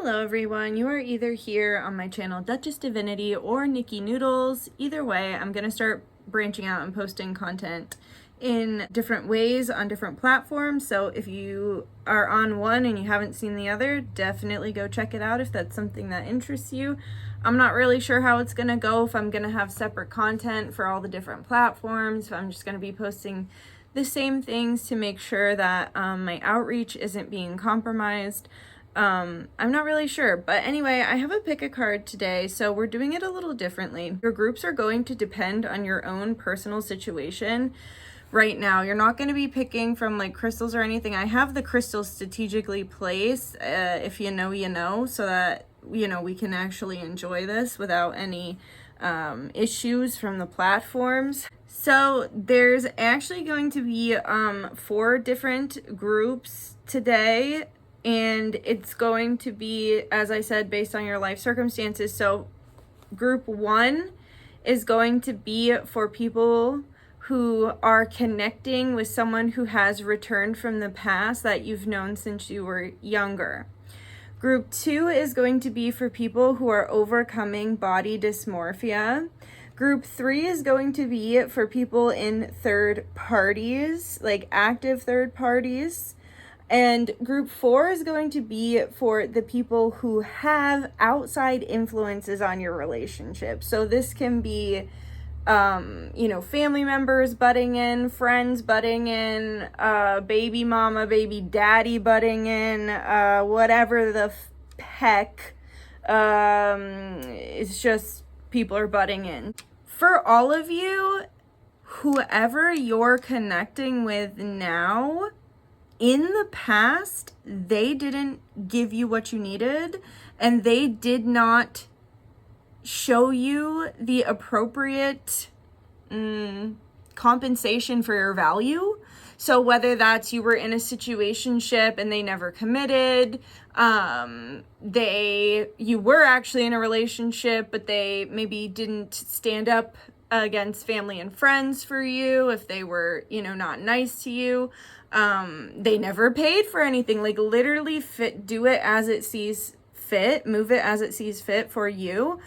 Hello everyone, you are either here on my channel Dutchess Divinity or Nikki Noodles. Either way, I'm going to start branching out and posting content in different ways on different platforms. So if you are on one and you haven't seen the other, definitely go check it out if that's something that interests you. I'm not really sure how it's going to go, if I'm going to have separate content for all the different platforms, if I'm just going to be posting the same things to make sure that my outreach isn't being compromised. I'm not really sure, but anyway, I have a pick a card today, so we're doing it a little differently. Your groups are going to depend on your own personal situation right now. You're not going to be picking from like crystals or anything. I have the crystals strategically placed, if you know, you know, so that, you know, we can actually enjoy this without any issues from the platforms. So there's actually going to be 4 different groups today. And it's going to be, as I said, based on your life circumstances. So group 1 is going to be for people who are connecting with someone who has returned from the past that you've known since you were younger. Group 2 is going to be for people who are overcoming body dysmorphia. Group 3 is going to be for people in third parties, like active third parties. And group 4 is going to be for the people who have outside influences on your relationship. So this can be, you know, family members butting in, friends butting in, baby mama, baby daddy butting in, whatever the heck. It's just people are butting in. For all of you, whoever you're connecting with now, in the past, they didn't give you what you needed, and they did not show you the appropriate compensation for your value. So whether that's you were in a situationship and they never committed, you were actually in a relationship, but they maybe didn't stand up against family and friends for you, if they were, you know, not nice to you. They never paid for anything, like literally do it as it sees fit, move it as it sees fit for you.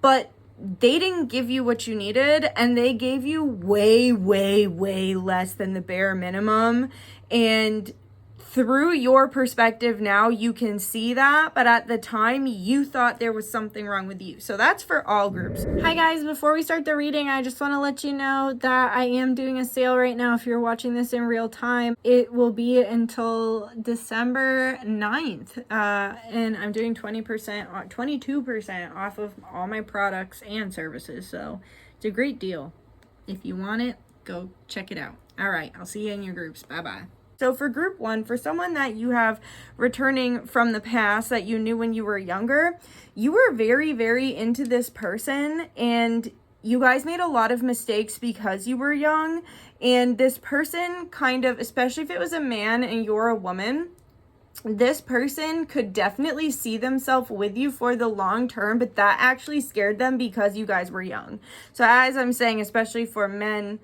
But they didn't give you what you needed, and they gave you way, way, way less than the bare minimum. And through your perspective now, you can see that, but at the time you thought there was something wrong with you. So that's for all groups. Hi guys, before we start the reading, I just want to let you know that I am doing a sale right now. If you're watching this in real time, it will be until December 9th. And I'm doing 22% off of all my products and services. So it's a great deal. If you want it, go check it out. All right, I'll see you in your groups. Bye-bye. So for group 1, for someone that you have returning from the past that you knew when you were younger, you were very, very into this person, and you guys made a lot of mistakes because you were young. And this person kind of, especially if it was a man and you're a woman, this person could definitely see themselves with you for the long term, but that actually scared them because you guys were young. So as I'm saying, especially for men,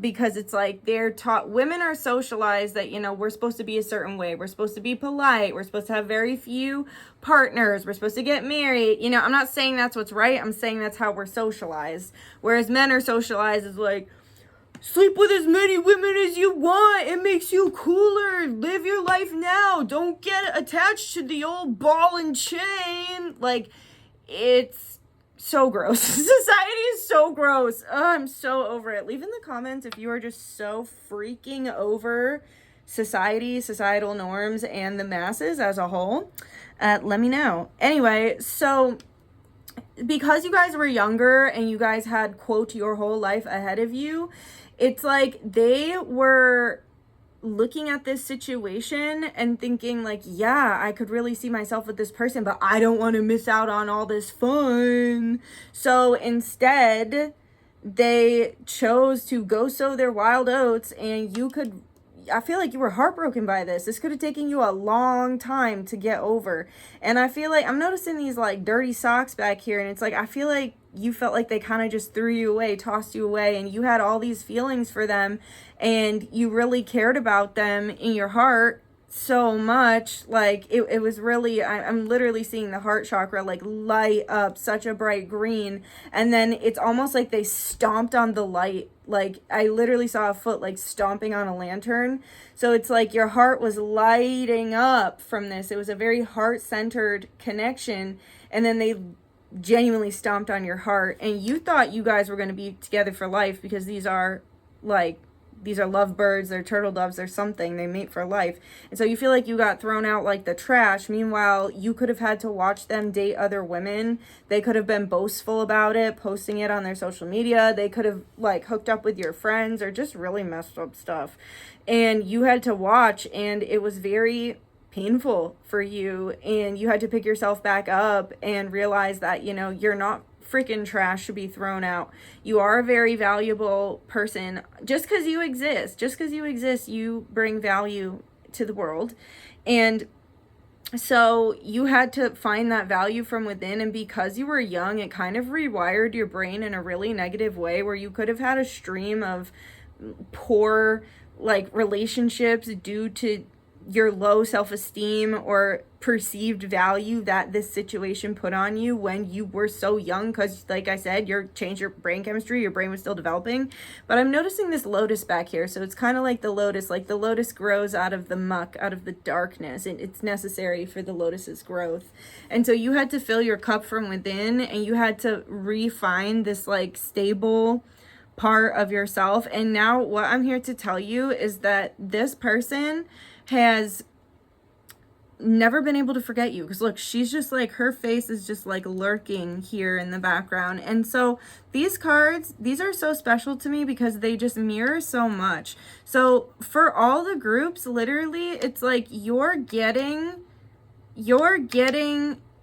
because it's like they're taught, women are socialized that, you know, we're supposed to be a certain way. We're supposed to be polite. We're supposed to have very few partners. We're supposed to get married. You know, I'm not saying that's what's right. I'm saying that's how we're socialized. Whereas men are socialized as like, sleep with as many women as you want. It makes you cooler. Live your life now. Don't get attached to the old ball and chain. Like, it's so gross. Society is so gross. Oh, I'm so over it. Leave in the comments if you are just so freaking over society, societal norms, and the masses as a whole. Let me know. Anyway, so because you guys were younger and you guys had, quote, your whole life ahead of you, it's like they were looking at this situation and thinking like, yeah, I could really see myself with this person, but I don't want to miss out on all this fun. So instead, they chose to go sow their wild oats, and I feel like you were heartbroken by this. This could have taken you a long time to get over. And I feel like I'm noticing these like dirty socks back here, and it's like, I feel like you felt like they kind of just threw you away, tossed you away, and you had all these feelings for them, and you really cared about them in your heart, so much. Like it was really, I'm literally seeing the heart chakra like light up such a bright green, and then it's almost like they stomped on the light. Like I literally saw a foot like stomping on a lantern. So it's like your heart was lighting up from this. It was a very heart-centered connection, and then they genuinely stomped on your heart, and you thought you guys were going to be together for life, because these are lovebirds, they're turtle doves, they're something, they mate for life. And so you feel like you got thrown out like the trash. Meanwhile, you could have had to watch them date other women. They could have been boastful about it, posting it on their social media. They could have like hooked up with your friends or just really messed up stuff. And you had to watch, and it was very painful for you, and you had to pick yourself back up and realize that, you know, you're not freaking trash to be thrown out. You are a very valuable person. Just because you exist, you bring value to the world. And so you had to find that value from within, and because you were young, it kind of rewired your brain in a really negative way, where you could have had a stream of poor like relationships due to your low self-esteem or perceived value that this situation put on you when you were so young, because like I said, changed your brain chemistry, your brain was still developing. But I'm noticing this lotus back here, so it's kind of like the lotus grows out of the muck, out of the darkness, and it's necessary for the lotus's growth. And so you had to fill your cup from within, and you had to refine this like stable part of yourself. And now what I'm here to tell you is that this person has never been able to forget you, because look, she's just like, her face is just like lurking here in the background. And so these cards, these are so special to me because they just mirror so much. So for all the groups, literally, it's like you're getting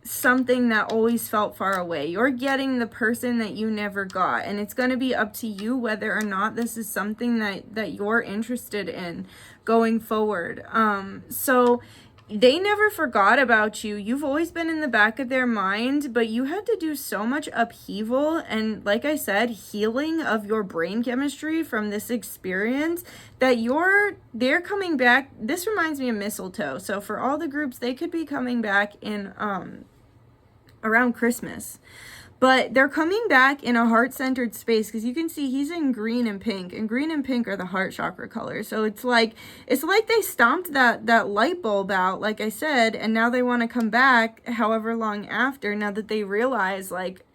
something that always felt far away. You're getting the person that you never got, and it's going to be up to you whether or not this is something that you're interested in going forward. So they never forgot about you. You've always been in the back of their mind, but you had to do so much upheaval and, like I said, healing of your brain chemistry from this experience that they're coming back. This reminds me of mistletoe. So for all the groups, they could be coming back in around Christmas. But they're coming back in a heart-centered space, because you can see he's in green and pink, and green and pink are the heart chakra colors. So it's like they stomped that light bulb out, like I said, and now they want to come back however long after, now that they realize, like,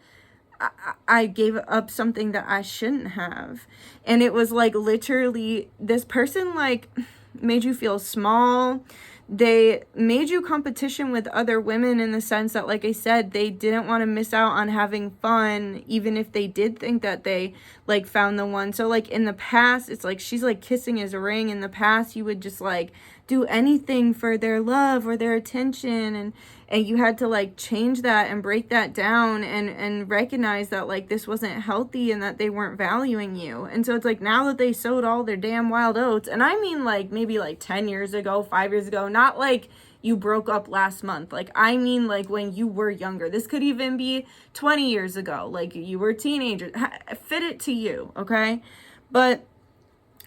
I gave up something that I shouldn't have. And it was like literally this person like made you feel small. They made you competition with other women, in the sense that, like I said, they didn't want to miss out on having fun, even if they did think that they like found the one. So like in the past, it's like she's like kissing his ring. In the past, you would just like do anything for their love or their attention, and you had to like change that and break that down and recognize that like this wasn't healthy and that they weren't valuing you. And so it's like, now that they sowed all their damn wild oats, and I mean like maybe like 10 years ago, 5 years ago, not like you broke up last month. Like, I mean like when you were younger. This could even be 20 years ago, like you were teenagers. Fit it to you, okay? But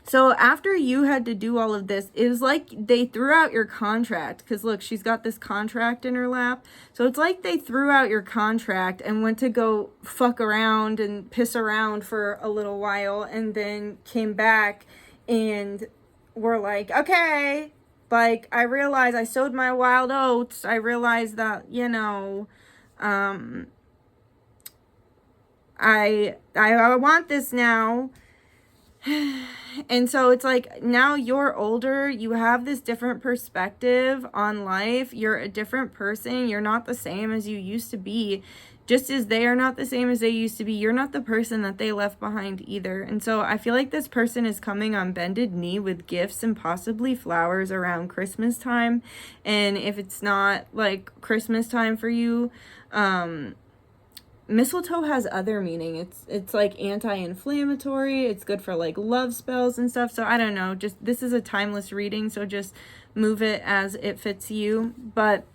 so after you had to do all of this, it was like they threw out your contract, because look, she's got this contract in her lap. So it's like they threw out your contract and went to go fuck around and piss around for a little while, and then came back and were like, okay, like, I realized I sowed my wild oats. I realized that, you know, I want this now. And so it's like, now you're older, you have this different perspective on life, you're a different person, you're not the same as you used to be, just as they are not the same as they used to be. You're not the person that they left behind either. And so I feel like this person is coming on bended knee with gifts and possibly flowers around Christmas time. And if it's not like Christmas time for you, mistletoe has other meaning. It's like anti-inflammatory. It's good for like love spells and stuff. So I don't know, just, this is a timeless reading, so just move it as it fits you. But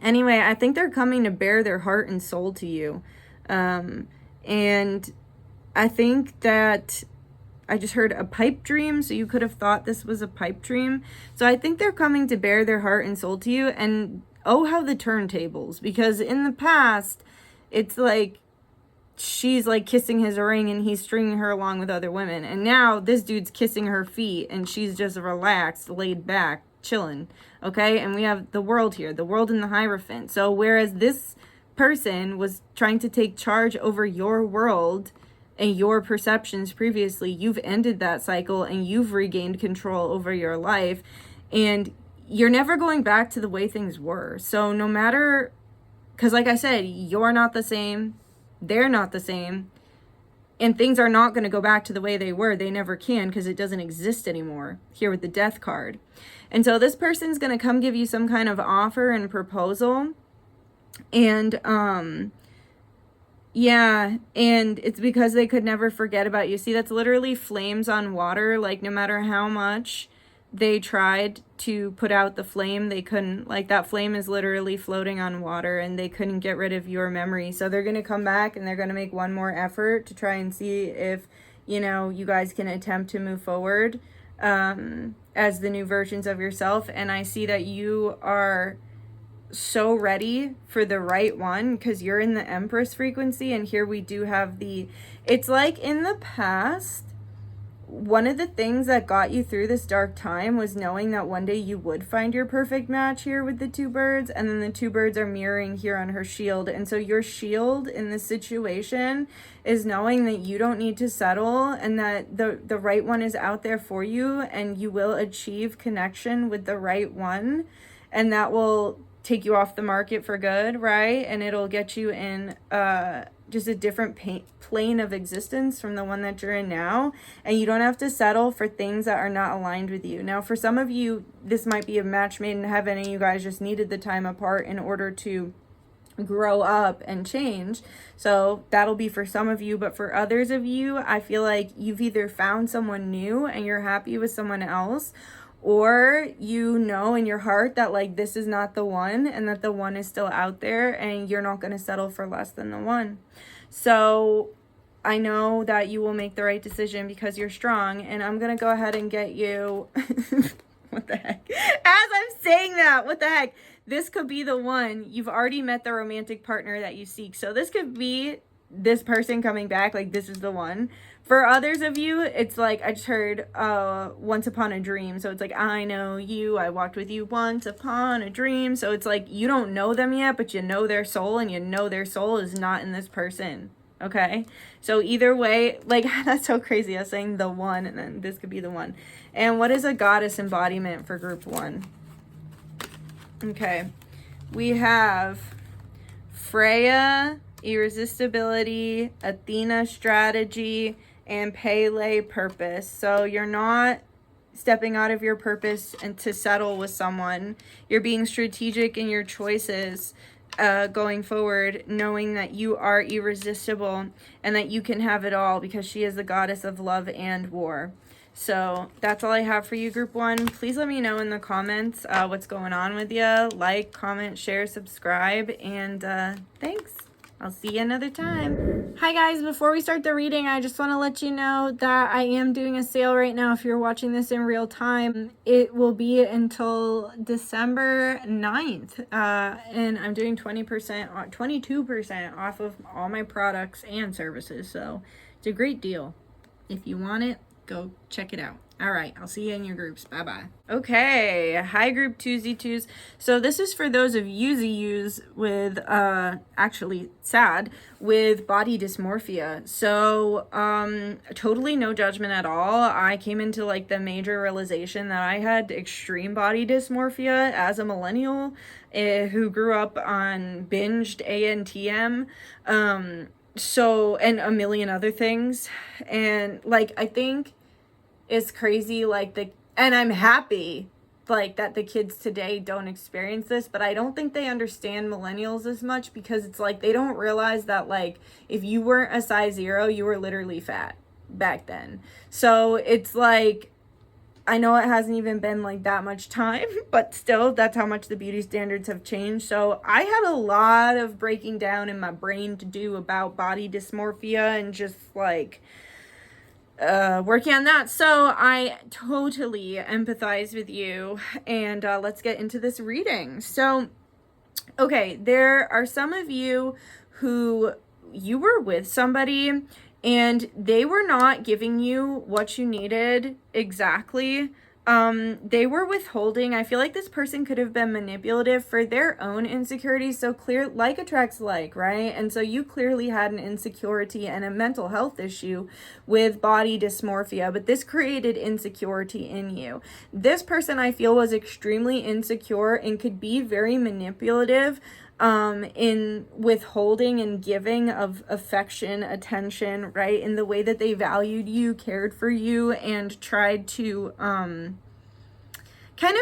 anyway, I think they're coming to bear their heart and soul to you. And I think that I just heard a pipe dream, so you could have thought this was a pipe dream. So I think they're coming to bear their heart and soul to you, and oh, how the turntables, because in the past, it's like she's like kissing his ring and he's stringing her along with other women, and now this dude's kissing her feet and she's just relaxed, laid back, chilling, okay? And we have the world here, the world in the Hierophant. So whereas this person was trying to take charge over your world and your perceptions previously, you've ended that cycle and you've regained control over your life, and you're never going back to the way things were. So no matter, because like I said, you're not the same, they're not the same, and things are not going to go back to the way they were. They never can, because it doesn't exist anymore here with the Death card. And so this person's going to come give you some kind of offer and proposal. And yeah, and it's because they could never forget about you. See, that's literally flames on water. Like, no matter how much they tried to put out the flame, they couldn't. Like, that flame is literally floating on water, and they couldn't get rid of your memory. So they're going to come back and they're going to make one more effort to try and see if, you know, you guys can attempt to move forward as the new versions of yourself. And I see that you are so ready for the right one, because you're in the Empress frequency, and here we do have the, it's like in the past, one of the things that got you through this dark time was knowing that one day you would find your perfect match here with the two birds, and then the two birds are mirroring here on her shield. And so your shield in this situation is knowing that you don't need to settle, and that the right one is out there for you, and you will achieve connection with the right one, and that will take you off the market for good, right? And it'll get you in just a different plane of existence from the one that you're in now, and you don't have to settle for things that are not aligned with you. Now, for some of you, this might be a match made in heaven, and you guys just needed the time apart in order to grow up and change. So that'll be for some of you, but for others of you, I feel like you've either found someone new and you're happy with someone else, or you know in your heart that like this is not the one, and that the one is still out there, and you're not going to settle for less than the one. So I know that you will make the right decision because you're strong, and I'm going to go ahead and get you what the heck, as I'm saying that, what the heck, this could be the one. You've already met the romantic partner that you seek, so this could be this person coming back, like this is the one. For others of you, it's like, I just heard once upon a dream. So it's like, I know you, I walked with you once upon a dream. So it's like, you don't know them yet, but you know their soul, and you know their soul is not in this person. Okay? So either way, like, that's so crazy. I was saying the one, and then this could be the one. And what is a goddess embodiment for group one? Okay. We have Freya, irresistibility, Athena, strategy, and Pele, purpose. So you're not stepping out of your purpose and to settle with someone. You're being strategic in your choices going forward, knowing that you are irresistible and that you can have it all, because she is the goddess of love and war. So that's all I have for you, group one. Please let me know in the comments what's going on with you. Like, comment, share, subscribe, and thanks. I'll see you another time. Hi guys, before we start the reading, I just want to let you know that I am doing a sale right now. If you're watching this in real time, it will be until December 9th. And I'm doing 22% off of all my products and services. So it's a great deal. If you want it, go check it out. All right, I'll see you in your groups. Bye-bye. Okay, hi group 2Z2s. So this is for those of you with, actually sad, with body dysmorphia. So totally no judgment at all. I came into like the major realization that I had extreme body dysmorphia as a millennial who grew up on binged ANTM. So, and a million other things. And like, I think it's crazy, like and I'm happy like that the kids today don't experience this, but I don't think they understand millennials as much, because it's like they don't realize that like if you weren't a size 0, you were literally fat back then. So it's like, I know it hasn't even been like that much time, but still that's how much the beauty standards have changed. So I had a lot of breaking down in my brain to do about body dysmorphia, and just like working on that. So I totally empathize with you, and let's get into this reading. So, okay, there are some of you who you were with somebody and they were not giving you what you needed exactly. They were withholding. I feel like this person could have been manipulative for their own insecurities. So clear, like attracts like, right? And so you clearly had an insecurity and a mental health issue with body dysmorphia, but this created insecurity in you. This person, I feel, was extremely insecure and could be very manipulative in withholding and giving of affection, attention, right? In the way that they valued you, cared for you, and tried to kind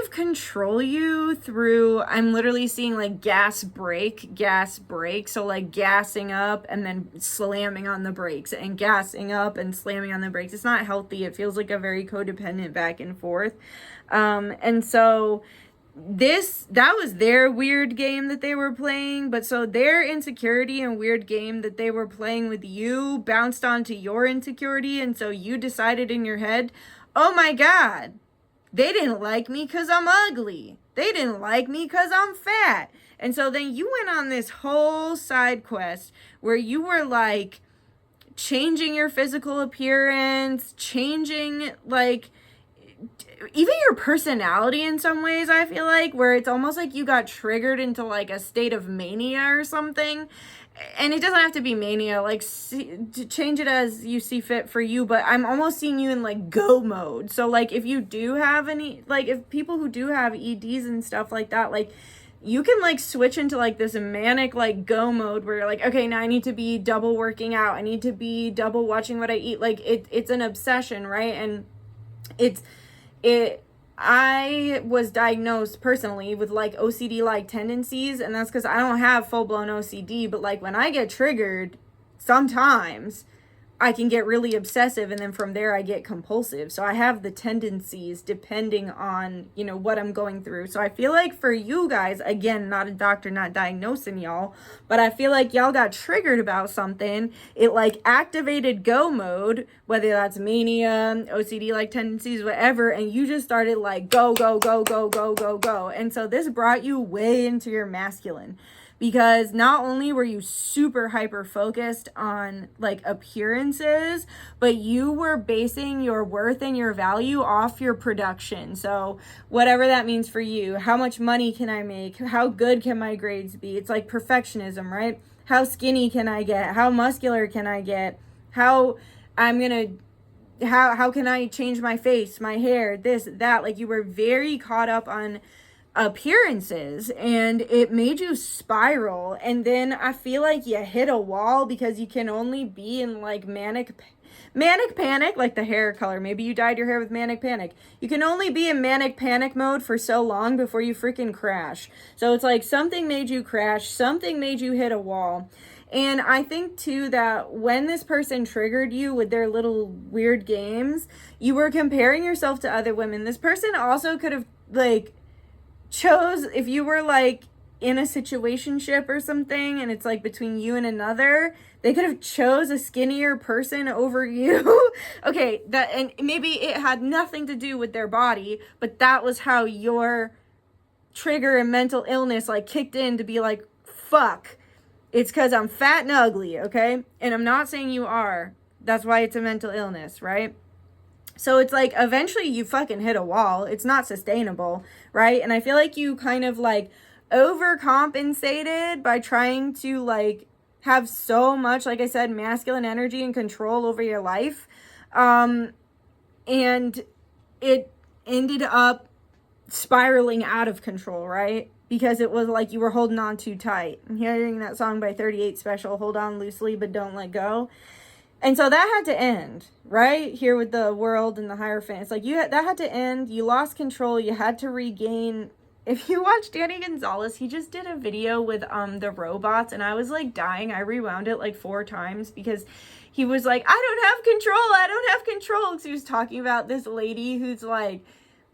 of control you through, I'm literally seeing like gas brake. So like gassing up and then slamming on the brakes, and gassing up and slamming on the brakes. It's not healthy. It feels like a very codependent back and forth. And so that was their weird game that they were playing, but so their insecurity and weird game that they were playing with you bounced onto your insecurity, and so you decided in your head, oh my god, they didn't like me because I'm ugly, they didn't like me because I'm fat. And so then you went on this whole side quest where you were like changing your physical appearance, changing like even your personality in some ways, I feel like, where it's almost like you got triggered into like a state of mania or something. And it doesn't have to be mania, like change it as you see fit for you, but I'm almost seeing you in like go mode. So like if you do have any, like if people who do have EDs and stuff like that, like you can like switch into like this manic like go mode where you're like, okay, now I need to be double working out, I need to be double watching what I eat. Like it's an obsession, right? And I was diagnosed personally with like OCD like tendencies, and that's because I don't have full-blown OCD, but like when I get triggered, sometimes I can get really obsessive, and then from there I get compulsive. So I have the tendencies depending on, you know, what I'm going through. So I feel like for you guys, again, not a doctor, not diagnosing y'all, but I feel like y'all got triggered about something. It like activated go mode, whether that's mania, OCD like tendencies, whatever, and you just started like go, go, go, go, go, go, go. And so this brought you way into your masculine. Because not only were you super hyper focused on like appearances, but you were basing your worth and your value off your production. So whatever that means for you, how much money can I make? How good can my grades be? It's like perfectionism, right? How skinny can I get? How muscular can I get? How can I change my face, my hair, this, that? Like you were very caught up on appearances, and it made you spiral. And then I feel like you hit a wall because you can only be in like manic panic, like the hair color. Maybe you dyed your hair with manic panic. You can only be in manic panic mode for so long before you freaking crash. So it's like something made you crash, something made you hit a wall. And I think too that when this person triggered you with their little weird games, you were comparing yourself to other women. This person also could have like chose, if you were like in a situationship or something and it's like between you and another, they could have chose a skinnier person over you. Okay, that, and maybe it had nothing to do with their body, but that was how your trigger and mental illness like kicked in to be like, fuck, it's because I'm fat and ugly, okay? And I'm not saying you are. That's why it's a mental illness, right? So it's like eventually you fucking hit a wall. It's not sustainable, right? And I feel like you kind of like overcompensated by trying to like have so much, like I said, masculine energy and control over your life. And it ended up spiraling out of control, right? Because it was like you were holding on too tight. I'm hearing that song by 38 Special, hold on loosely but don't let go. And so that had to end, right? Here with the world and the Hierophant. It's like that had to end. You lost control. You had to regain. If you watch Danny Gonzalez, he just did a video with the robots, and I was like dying. I rewound it like 4 times because he was like, I don't have control. Because he was talking about this lady who's like,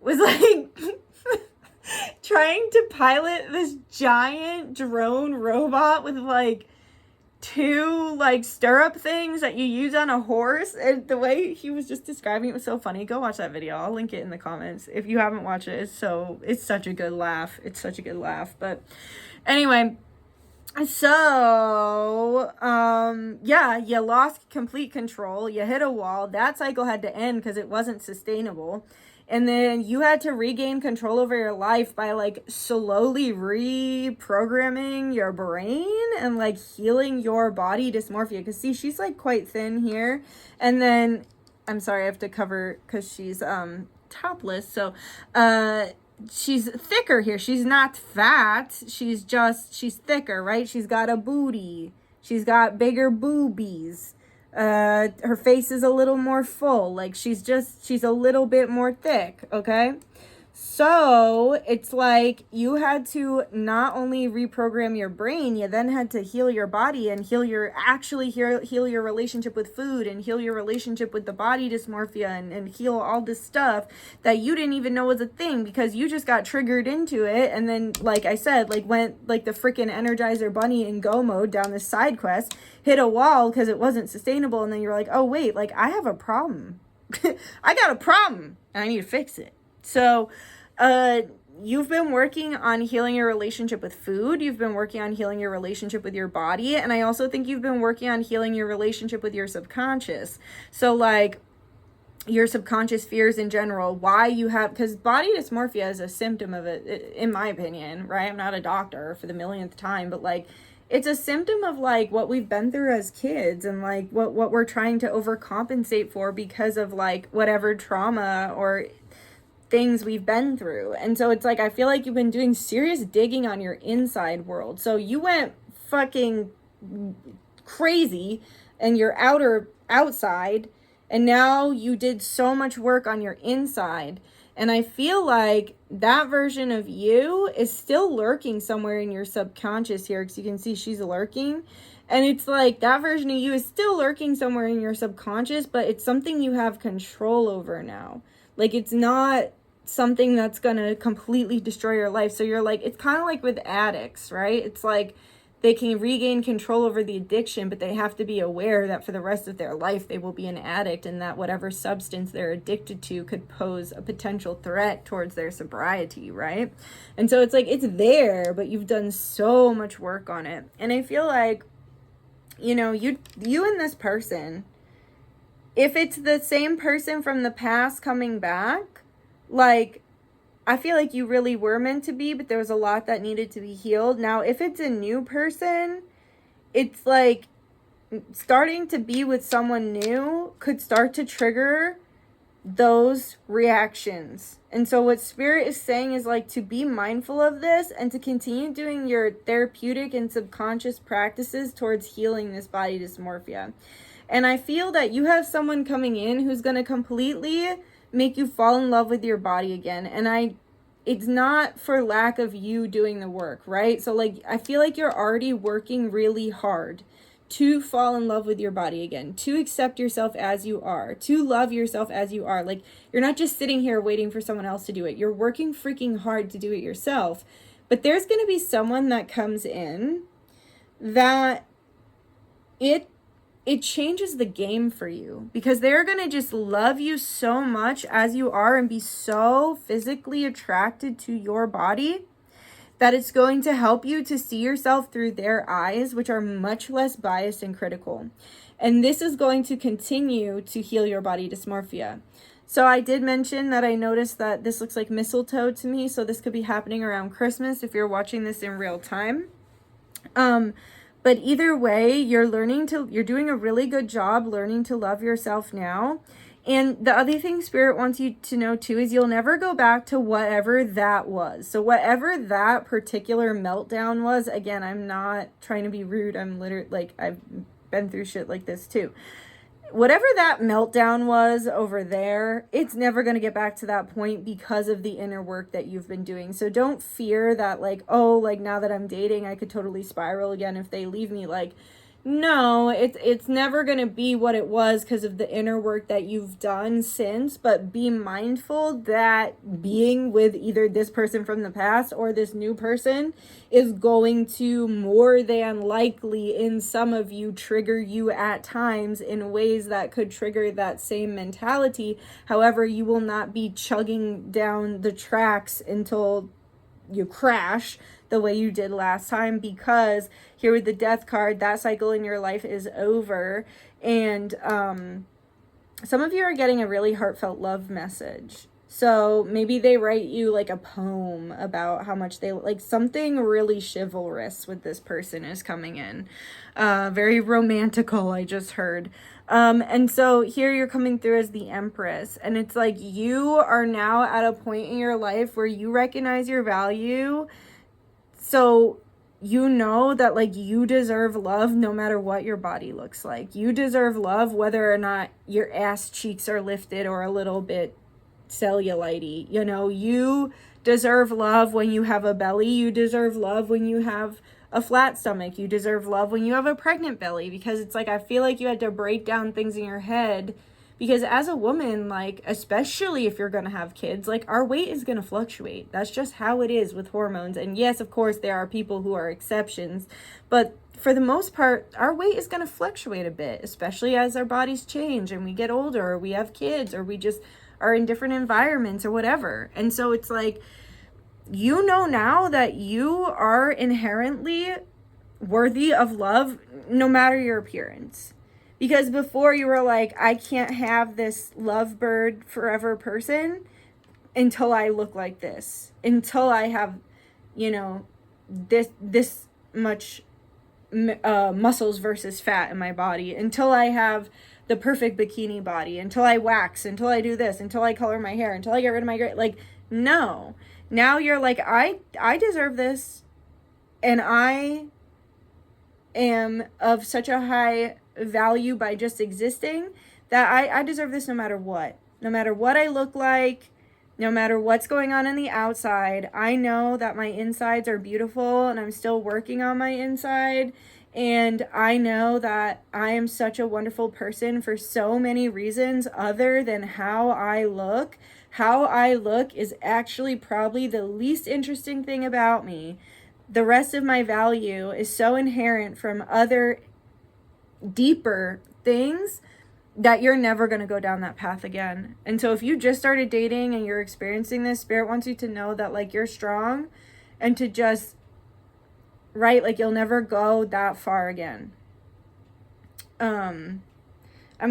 was like trying to pilot this giant drone robot with like two like stirrup things that you use on a horse, and the way he was just describing it was so funny. Go watch that video. I'll link it in the comments if you haven't watched it. It's such a good laugh. It's such a good laugh. But anyway, so yeah, you lost complete control. You hit a wall. That cycle had to end because it wasn't sustainable. And then you had to regain control over your life by like slowly reprogramming your brain and like healing your body dysmorphia. Because see, she's like quite thin here. And then, I'm sorry, I have to cover because she's topless. So she's thicker here. She's not fat. She's thicker, right? She's got a booty. She's got bigger boobies. Her face is a little more full. Like she's a little bit more thick, okay? So it's like you had to not only reprogram your brain, you then had to heal your body and heal your relationship with food and heal your relationship with the body dysmorphia and heal all this stuff that you didn't even know was a thing because you just got triggered into it. And then, like I said, like went like the freaking Energizer Bunny in go mode down this side quest, hit a wall because it wasn't sustainable. And then you're like, oh wait, like I have a problem. I got a problem and I need to fix it. So, you've been working on healing your relationship with food. You've been working on healing your relationship with your body. And I also think you've been working on healing your relationship with your subconscious. So like your subconscious fears in general, why you have, because body dysmorphia is a symptom of it, in my opinion, right? I'm not a doctor for the millionth time, but like, it's a symptom of like what we've been through as kids and like what we're trying to overcompensate for because of like whatever trauma or things we've been through. And so it's like I feel like you've been doing serious digging on your inside world. So you went fucking crazy and your outside, and now you did so much work on your inside. And I feel like that version of you is still lurking somewhere in your subconscious here, because you can see she's lurking. And it's like that version of you is still lurking somewhere in your subconscious, but it's something you have control over now. Like, it's not something that's going to completely destroy your life. So you're like, it's kind of like with addicts, right? It's like they can regain control over the addiction, but they have to be aware that for the rest of their life, they will be an addict and that whatever substance they're addicted to could pose a potential threat towards their sobriety, right? And so it's like, it's there, but you've done so much work on it. And I feel like, you know, you and this person, if it's the same person from the past coming back, like, I feel like you really were meant to be, but there was a lot that needed to be healed. Now, if it's a new person, it's like starting to be with someone new could start to trigger those reactions. And so what Spirit is saying is like to be mindful of this and to continue doing your therapeutic and subconscious practices towards healing this body dysmorphia. And I feel that you have someone coming in who's going to completely make you fall in love with your body again. And it's not for lack of you doing the work, right? So like, I feel like you're already working really hard to fall in love with your body again, to accept yourself as you are, to love yourself as you are. Like, you're not just sitting here waiting for someone else to do it. You're working freaking hard to do it yourself. But there's going to be someone that comes in that it changes the game for you, because they're going to just love you so much as you are and be so physically attracted to your body that it's going to help you to see yourself through their eyes, which are much less biased and critical. And this is going to continue to heal your body dysmorphia. So I did mention that I noticed that this looks like mistletoe to me. So this could be happening around Christmas if you're watching this in real time. But either way, you're doing a really good job learning to love yourself now. And the other thing Spirit wants you to know too is you'll never go back to whatever that was. So whatever that particular meltdown was, again, I'm not trying to be rude. I'm literally like, I've been through shit like this too. Whatever that meltdown was over there, it's never going to get back to that point because of the inner work that you've been doing. So don't fear that like, oh, like now that I'm dating, I could totally spiral again if they leave me. Like, No, it's never going to be what it was because of the inner work that you've done since, but be mindful that being with either this person from the past or this new person is going to more than likely in some of you trigger you at times in ways that could trigger that same mentality. However, you will not be chugging down the tracks until you crash the way you did last time, because here with the death card, that cycle in your life is over. And some of you are getting a really heartfelt love message. So maybe they write you like a poem about how much they like something really chivalrous with this person is coming in. Very romantical, I just heard. And so here you're coming through as the Empress, and it's like you are now at a point in your life where you recognize your value. So you know that like you deserve love no matter what your body looks like. You deserve love whether or not your ass cheeks are lifted or a little bit cellulite-y. You know, you deserve love when you have a belly. You deserve love when you have a flat stomach. You deserve love when you have a pregnant belly, because it's like I feel like you had to break down things in your head, because as a woman, like especially if you're going to have kids, like our weight is going to fluctuate. That's just how it is with hormones. And yes, of course there are people who are exceptions, but for the most part our weight is going to fluctuate a bit, especially as our bodies change and we get older or we have kids or we just are in different environments or whatever. And so it's like, you know now that you are inherently worthy of love no matter your appearance. Because before you were like, I can't have this lovebird forever person until I look like this, until I have, you know, this much muscles versus fat in my body, until I have the perfect bikini body, until I wax, until I do this, until I color my hair, until I get rid of my gray. Like, no. Now you're like, I deserve this, and I am of such a high value by just existing that I deserve this no matter what. No matter what I look like, no matter what's going on the outside, I know that my insides are beautiful and I'm still working on my inside. And I know that I am such a wonderful person for so many reasons other than how I look. How I look is actually probably the least interesting thing about me. The rest of my value is so inherent from other deeper things that you're never going to go down that path again. And so if you just started dating and you're experiencing this, Spirit wants you to know that like you're strong, and to just, right, like you'll never go that far again. I'm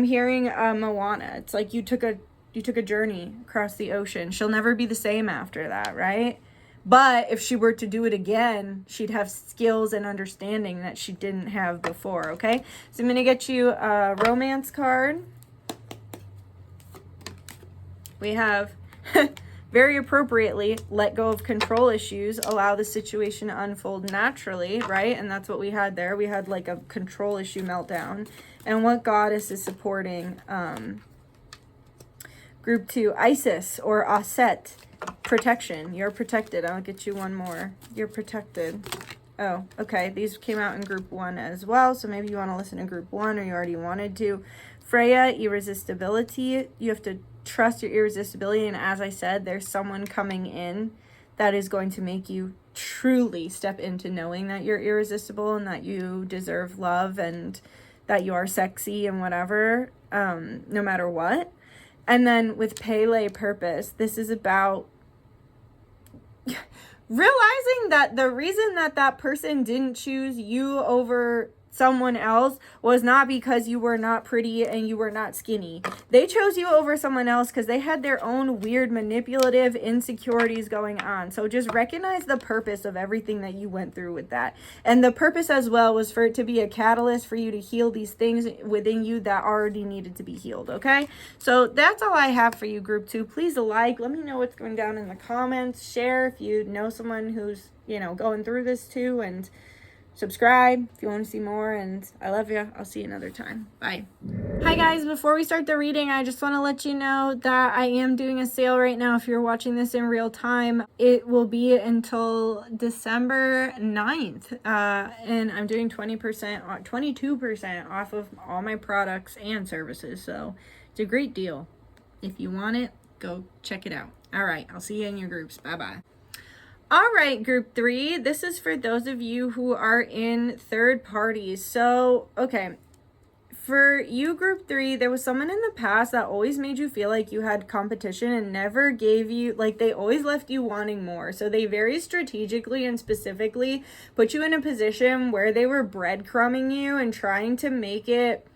hearing Moana. It's like you took a journey across the ocean. She'll never be the same after that, right? But if she were to do it again, she'd have skills and understanding that she didn't have before, okay? So I'm going to get you a romance card. We have, very appropriately, let go of control issues, allow the situation to unfold naturally, right? And that's what we had there. We had like a control issue meltdown. And what goddess is supporting? Group 2, Isis or Aset. Protection. You're protected. I'll get you one more. You're protected. Oh, okay. These came out in group 1 as well. So maybe you want to listen to group 1, or you already wanted to. Freya, irresistibility. You have to trust your irresistibility. And as I said, there's someone coming in that is going to make you truly step into knowing that you're irresistible and that you deserve love and that you are sexy and whatever, no matter what. And then with Pele purpose, this is about realizing that the reason that that person didn't choose you over someone else was not because you were not pretty and you were not skinny. They chose you over someone else because they had their own weird manipulative insecurities going on. So just recognize the purpose of everything that you went through with that. And the purpose as well was for it to be a catalyst for you to heal these things within you that already needed to be healed, okay? So that's all I have for you, group 2. Please like, let me know what's going down in the comments. Share if you know someone who's, you know, going through this too, and subscribe if you want to see more, and I love you. I'll see you another time. Bye. Hi guys, before we start the reading, I just want to let you know that I am doing a sale right now. If you're watching this in real time, it will be until December 9th, and I'm doing 22% off of all my products and services, so it's a great deal. If you want it, go check it out. All right, I'll see you in your groups. Bye-bye. All right, group 3, this is for those of you who are in third parties. So, okay, for you, group 3, there was someone in the past that always made you feel like you had competition and never gave you, like, they always left you wanting more. So they very strategically and specifically put you in a position where they were breadcrumbing you and trying to make it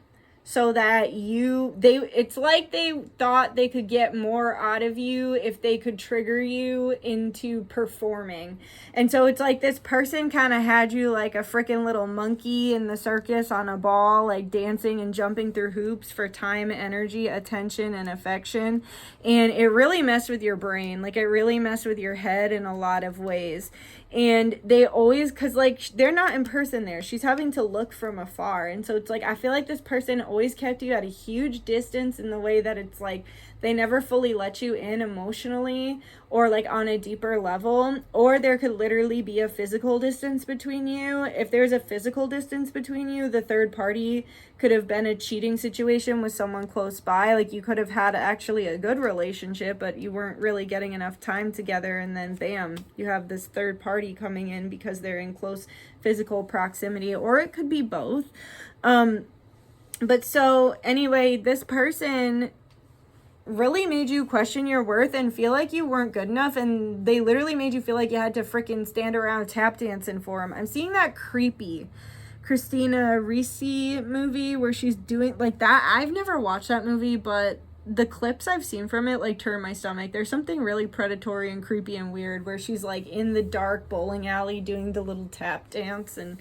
so that it's like they thought they could get more out of you if they could trigger you into performing. And so it's like this person kind of had you like a freaking little monkey in the circus on a ball, like dancing and jumping through hoops for time, energy, attention, and affection. And it really messed with your brain. Like, it really messed with your head in a lot of ways. And they always, because like they're not in person there, she's having to look from afar. And so it's like, I feel like this person always kept you at a huge distance in the way that it's like they never fully let you in emotionally or like on a deeper level. Or there could literally be a physical distance between you. If there's a physical distance between you, the third party could have been a cheating situation with someone close by. Like, you could have had actually a good relationship, but you weren't really getting enough time together, and then bam, you have this third party coming in because they're in close physical proximity. Or it could be both. But so anyway, this person really made you question your worth and feel like you weren't good enough, and they literally made you feel like you had to freaking stand around tap dancing for them. I'm seeing that creepy Christina Ricci movie where she's doing like that. I've never watched that movie, but the clips I've seen from it like turn my stomach. There's something really predatory and creepy and weird where she's like in the dark bowling alley doing the little tap dance, and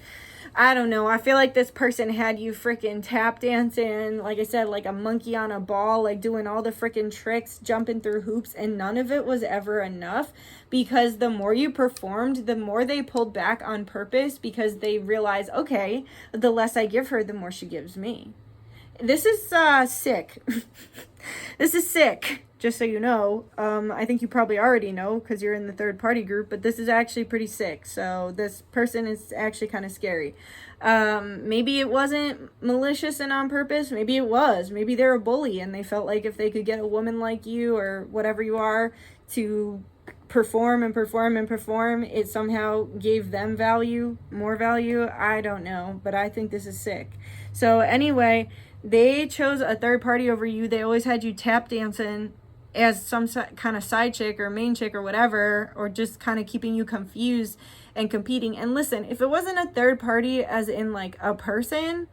I don't know. I feel like this person had you freaking tap dancing, like I said, like a monkey on a ball, like doing all the freaking tricks, jumping through hoops, and none of it was ever enough, because the more you performed, the more they pulled back on purpose, because they realized, okay, the less I give her, the more she gives me. This is sick. This is sick. Just so you know, I think you probably already know because you're in the third party group, but this is actually pretty sick. So this person is actually kind of scary. Maybe it wasn't malicious and on purpose. Maybe it was. Maybe they're a bully and they felt like if they could get a woman like you or whatever you are to perform and perform and perform, it somehow gave them value, more value. I don't know, but I think this is sick. So anyway, they chose a third party over you. They always had you tap dancing as some kind of side chick or main chick or whatever, or just kind of keeping you confused and competing. And listen, if it wasn't a third party as in like a person,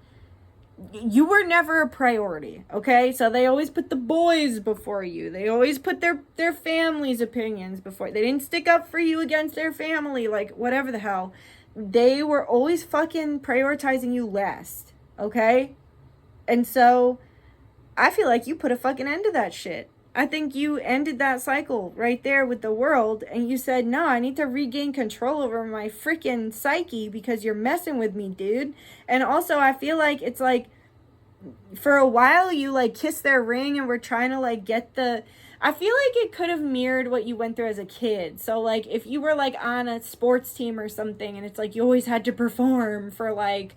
you were never a priority, okay? So they always put the boys before you. They always put their family's opinions before. They didn't stick up for you against their family, like whatever the hell. They were always fucking prioritizing you last, okay? And so I feel like you put a fucking end to that shit. I think you ended that cycle right there with the world, and you said, no, I need to regain control over my freaking psyche because you're messing with me, dude. And also, I feel like it's like, for a while, you like kissed their ring and were trying to like get the, I feel like it could have mirrored what you went through as a kid. So like, if you were like on a sports team or something, and it's like you always had to perform for like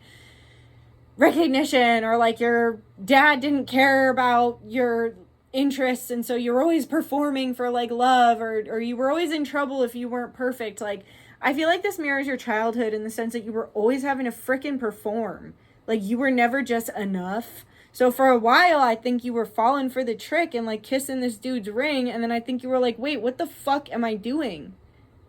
recognition, or like your dad didn't care about your interests, and so you're always performing for like love, or you were always in trouble if you weren't perfect. Like, I feel like this mirrors your childhood in the sense that you were always having to frickin' perform. Like, you were never just enough. So for a while, I think you were falling for the trick and like kissing this dude's ring, and then I think you were like, wait, what the fuck am I doing?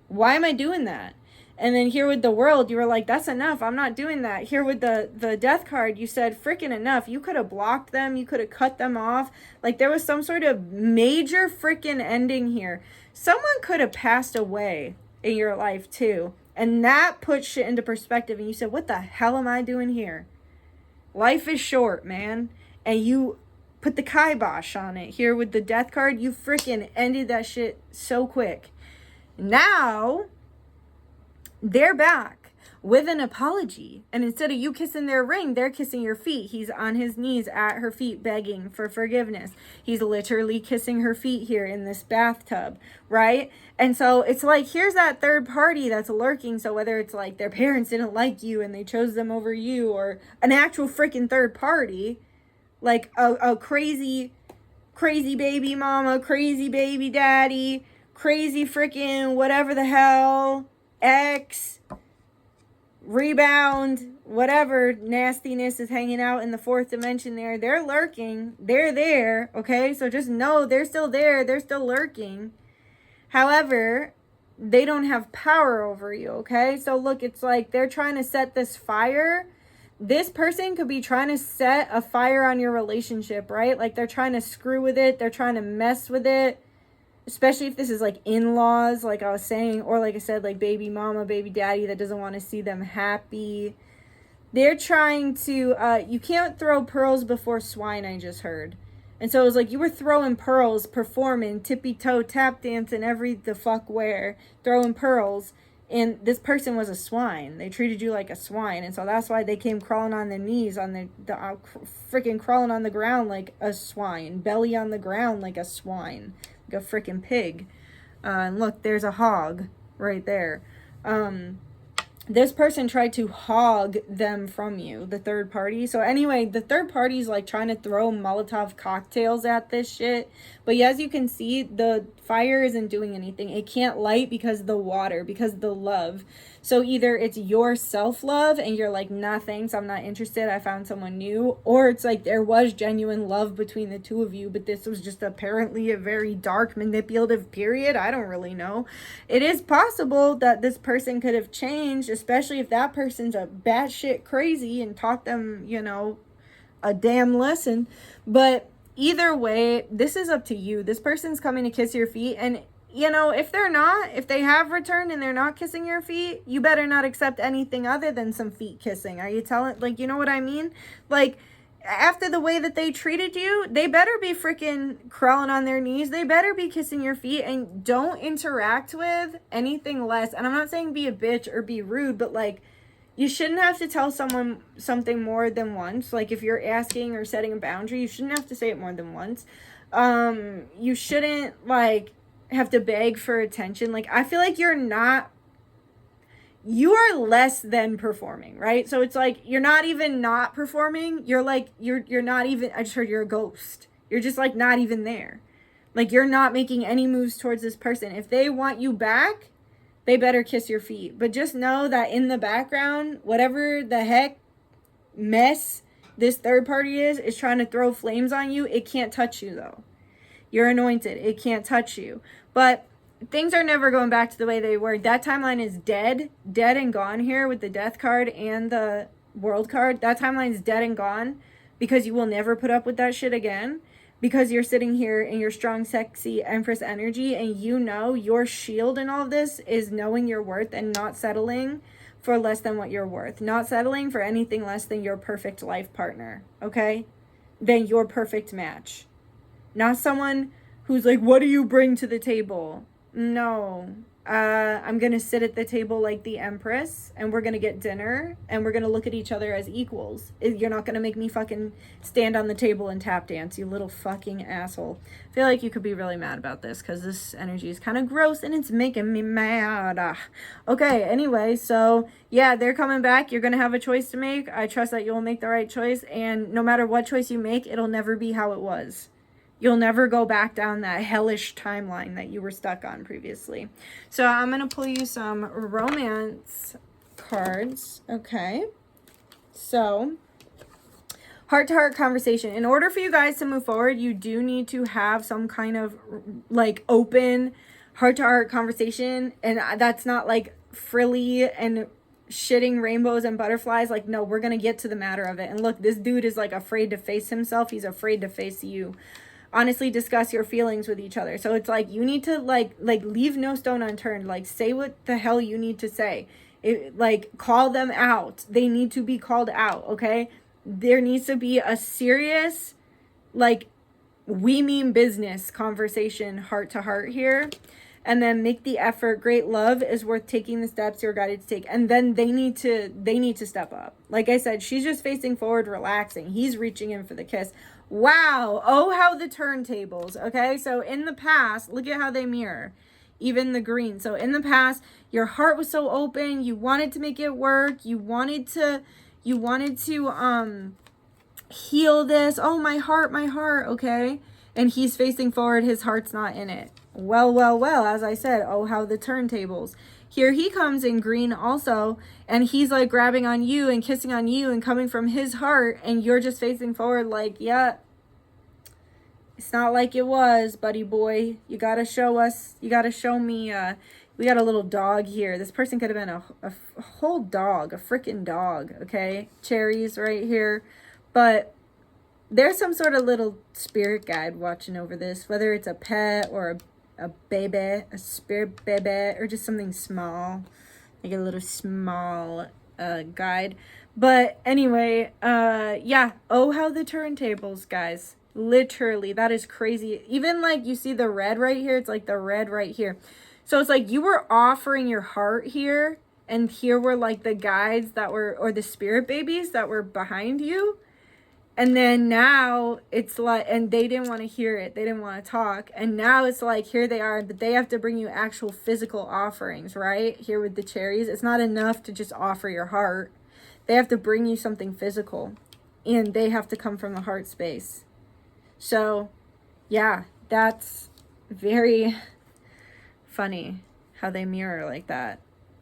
Why am I doing that? And then here with the world, you were like, that's enough. I'm not doing that. Here with the death card, you said, freaking enough. You could have blocked them. You could have cut them off. Like, there was some sort of major freaking ending here. Someone could have passed away in your life too. And that put shit into perspective. And you said, what the hell am I doing here? Life is short, man. And you put the kibosh on it. Here with the death card, you freaking ended that shit so quick. Now they're back with an apology. And instead of you kissing their ring, they're kissing your feet. He's on his knees at her feet begging for forgiveness. He's literally kissing her feet here in this bathtub, right? And so it's like, here's that third party that's lurking. So whether it's like their parents didn't like you and they chose them over you, or an actual freaking third party, like a crazy baby mama, crazy baby daddy, crazy freaking whatever the hell, ex, rebound, whatever nastiness is hanging out in the fourth dimension there. They're lurking. They're there, okay? So just know they're still there. They're still lurking. However, they don't have power over you, okay? So look, it's like they're trying to set this fire. This person could be trying to set a fire on your relationship, right? Like they're trying to screw with it. They're trying to mess with it. Especially if this is like in-laws, like I was saying, or like I said, like baby mama, baby daddy that doesn't want to see them happy. They're trying to, you can't throw pearls before swine, I just heard. And so it was like you were throwing pearls, performing, tippy-toe, tap dancing, every the fuck where, throwing pearls. And this person was a swine. They treated you like a swine. And so that's why they came crawling on their knees, on the freaking crawling on the ground like a swine. Belly on the ground like a swine. Like a freaking pig. And look, there's a hog right there. This person tried to hog them from you, the third party. So anyway, the third party's like trying to throw Molotov cocktails at this shit. But yeah, as you can see, the fire isn't doing anything. It can't light because of the water, because of the love. So either it's your self-love and you're like, nah, thanks, I'm not interested, I found someone new. Or it's like there was genuine love between the two of you, but this was just apparently a very dark, manipulative period. I don't really know. It is possible that this person could have changed, especially if that person's a batshit crazy and taught them, you know, a damn lesson. But either way, this is up to you. This person's coming to kiss your feet, and you know, if they have returned and they're not kissing your feet, you better not accept anything other than some feet kissing. Are you telling, like, you know what I mean? Like, after the way that they treated you, they better be freaking crawling on their knees. They better be kissing your feet, and don't interact with anything less. And I'm not saying be a bitch or be rude, but like, you shouldn't have to tell someone something more than once. Like, if you're asking or setting a boundary, you shouldn't have to say it more than once. You shouldn't, like, have to beg for attention. Like, I feel like you are less than performing, right? So it's like, you're not even not performing. You're like, you're not even, I just heard you're a ghost. You're just like not even there. Like, you're not making any moves towards this person. If they want you back, they better kiss your feet. But just know that in the background, whatever the heck mess this third party is trying to throw flames on you. It can't touch you though. You're anointed. It can't touch you. But things are never going back to the way they were. That timeline is dead and gone here with the death card and the world card. That timeline is dead and gone because you will never put up with that shit again, because you're sitting here in your strong, sexy Empress energy, and you know your shield in all of this is knowing your worth and not settling for less than what you're worth. Not settling for anything less than your perfect life partner, okay? Than your perfect match. Not someone who's like, what do you bring to the table? No. I'm going to sit at the table like the Empress, and we're going to get dinner, and we're going to look at each other as equals. You're not going to make me fucking stand on the table and tap dance, you little fucking asshole. I feel like you could be really mad about this, because this energy is kind of gross, and it's making me mad. Okay, anyway, so yeah, they're coming back. You're going to have a choice to make. I trust that you'll make the right choice, and no matter what choice you make, it'll never be how it was. You'll never go back down that hellish timeline that you were stuck on previously. So I'm going to pull you some romance cards. Okay. So, heart-to-heart conversation. In order for you guys to move forward, you do need to have some kind of, like, open heart-to-heart conversation. And that's not, like, frilly and shitting rainbows and butterflies. Like, no, we're going to get to the matter of it. And look, this dude is, like, afraid to face himself. He's afraid to face you. Honestly discuss your feelings with each other. So it's like, you need to like leave no stone unturned. Like, say what the hell you need to say. Like, call them out. They need to be called out, okay? There needs to be a serious, like, we mean business conversation, heart to heart here. and then make the effort. Great love is worth taking the steps you're guided to take. And then they need to step up. Like I said, she's just facing forward, relaxing. He's reaching in for the kiss. Wow. Oh, how the turntables. Okay. So in the past, look at how they mirror. Even the green. So in the past, your heart was so open. You wanted to make it work. You wanted to heal this. Oh, my heart. Okay. And he's facing forward. His heart's not in it. Well, as I said, oh, how the turntables. Here he comes in green also, and he's like grabbing on you and kissing on you and coming from his heart, and you're just facing forward like, yeah, it's not like it was, buddy boy. You gotta show us. You gotta show me. We got a little dog here. This person could have been a whole dog, a freaking dog, okay? Cherries right here. But there's some sort of little spirit guide watching over this, whether it's a pet or a baby, a spirit baby, or just something small, like a little small guide. But anyway, yeah. Oh, how the turntables, guys. Literally, that is crazy. Even like you see the red right here, it's like the red right here. So it's like you were offering your heart here, and here were like the guides that were, or the spirit babies that were behind you. And then now it's like, and they didn't want to hear it. They didn't want to talk. And now it's like, here they are, but they have to bring you actual physical offerings, right? Here with the cherries. It's not enough to just offer your heart. They have to bring you something physical, and they have to come from the heart space. So, yeah, that's very funny how they mirror like that.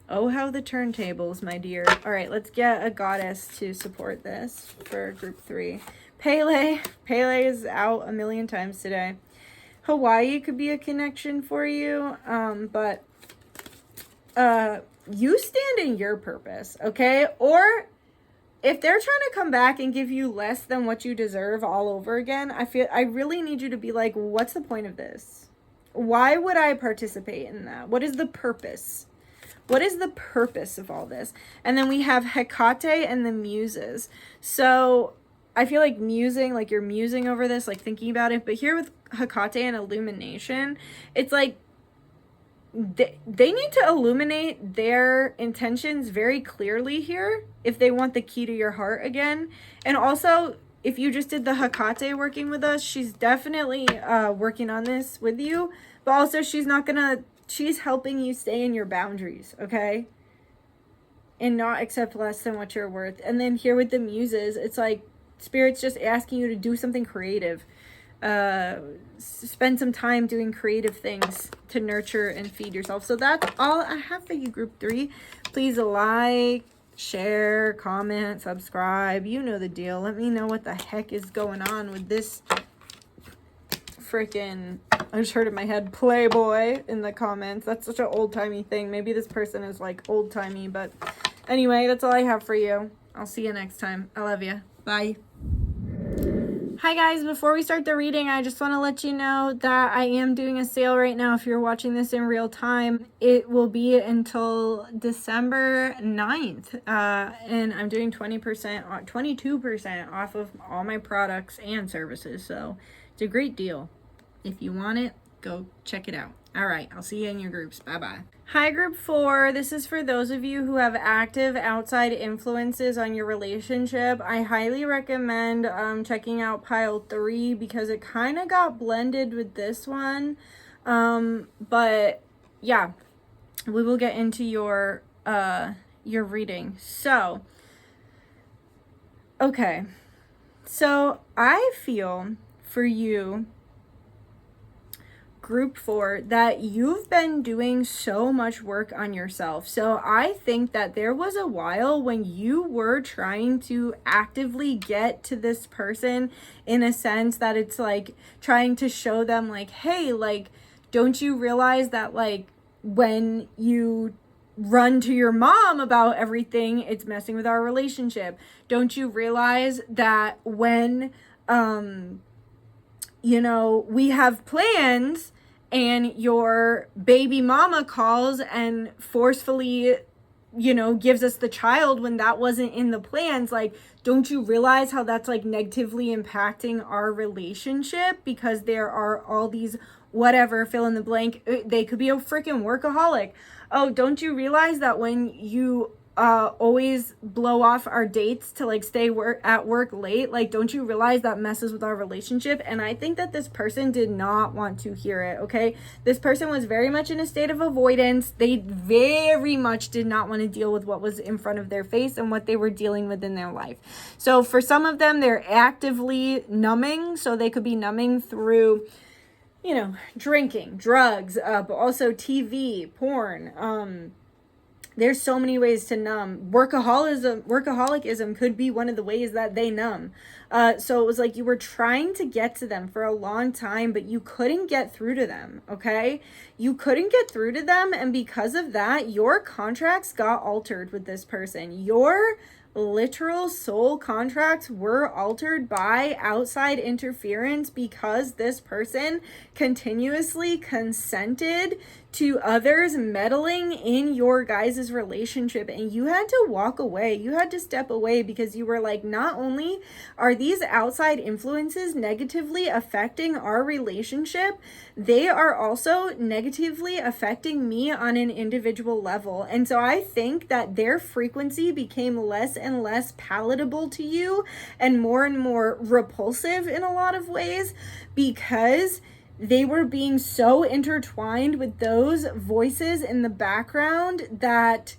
Oh, how the turntables, my dear. All right, let's get a goddess to support this for group 3. Pele. Pele is out a million times today. Hawaii could be a connection for you, but you stand in your purpose, okay? Or if they're trying to come back and give you less than what you deserve all over again, I really need you to be like, what's the point of this? Why would I participate in that? What is the purpose? What is the purpose of all this? And then we have Hecate and the Muses. So I feel like musing, like you're musing over this, like thinking about it. But here with Hecate and illumination, it's like they need to illuminate their intentions very clearly here if they want the key to your heart again. And also, if you just did the Hecate working with us, she's definitely working on this with you. But also, she's helping you stay in your boundaries, okay? And not accept less than what you're worth. And then here with the Muses, it's like Spirit's just asking you to do something creative. Spend some time doing creative things to nurture and feed yourself. So that's all I have for you, group 3. Please like, share, comment, subscribe. You know the deal. Let me know what the heck is going on with this freaking, I just heard in my head, Playboy in the comments. That's such an old-timey thing. Maybe this person is like old-timey, but anyway, that's all I have for you. I'll see you next time. I love you. Bye. Hi guys, before we start the reading, I just want to let you know that I am doing a sale right now. If you're watching this in real time, it will be until December 9th. And I'm doing 22% off of all my products and services. So it's a great deal. If you want it, go check it out. All right, I'll see you in your groups. Bye-bye. Hi, group 4. This is for those of you who have active outside influences on your relationship. I highly recommend checking out pile 3 because it kind of got blended with this one. But yeah, we will get into your reading. So, okay. So I feel for you, group 4, that you've been doing so much work on yourself. So I think that there was a while when you were trying to actively get to this person in a sense that it's like trying to show them like, hey, like, don't you realize that like when you run to your mom about everything, it's messing with our relationship? Don't you realize that when you know, we have plans and your baby mama calls and forcefully gives us the child when that wasn't in the plans. Like, don't you realize how that's like negatively impacting our relationship? Because there are all these whatever, fill in the blank, they could be a freaking workaholic. Oh, don't you realize that when you always blow off our dates to like stay at work late, like, don't you realize that messes with our relationship? And I think that this person did not want to hear it. Okay, this person was very much in a state of avoidance. They very much did not want to deal with what was in front of their face and what they were dealing with in their life. So for some of them, they're actively numbing. So they could be numbing through drinking, drugs, but also TV, porn. There's so many ways to numb. Workaholicism could be one of the ways that they numb. So it was like you were trying to get to them for a long time, but you couldn't get through to them, okay? You couldn't get through to them, and because of that, your contracts got altered with this person. Your literal soul contracts were altered by outside interference because this person continuously consented to others meddling in your guys' relationship, and you had to walk away. You had to step away because you were like, not only are these outside influences negatively affecting our relationship, they are also negatively affecting me on an individual level. And so I think that their frequency became less and less palatable to you and more repulsive in a lot of ways because they were being so intertwined with those voices in the background that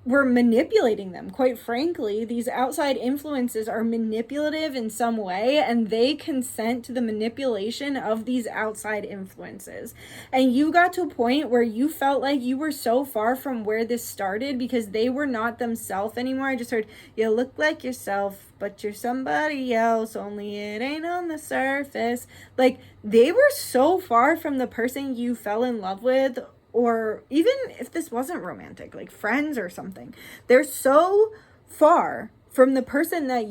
were manipulating them. Quite frankly, these outside influences are manipulative in some way, and they consent to the manipulation of these outside influences. And you got to a point where you felt like you were so far from where this started because they were not themselves anymore. I just heard, you look like yourself, but you're somebody else, only it ain't on the surface. Like, they were so far from the person you fell in love with, or even if this wasn't romantic, like friends or something, they're so far from the person that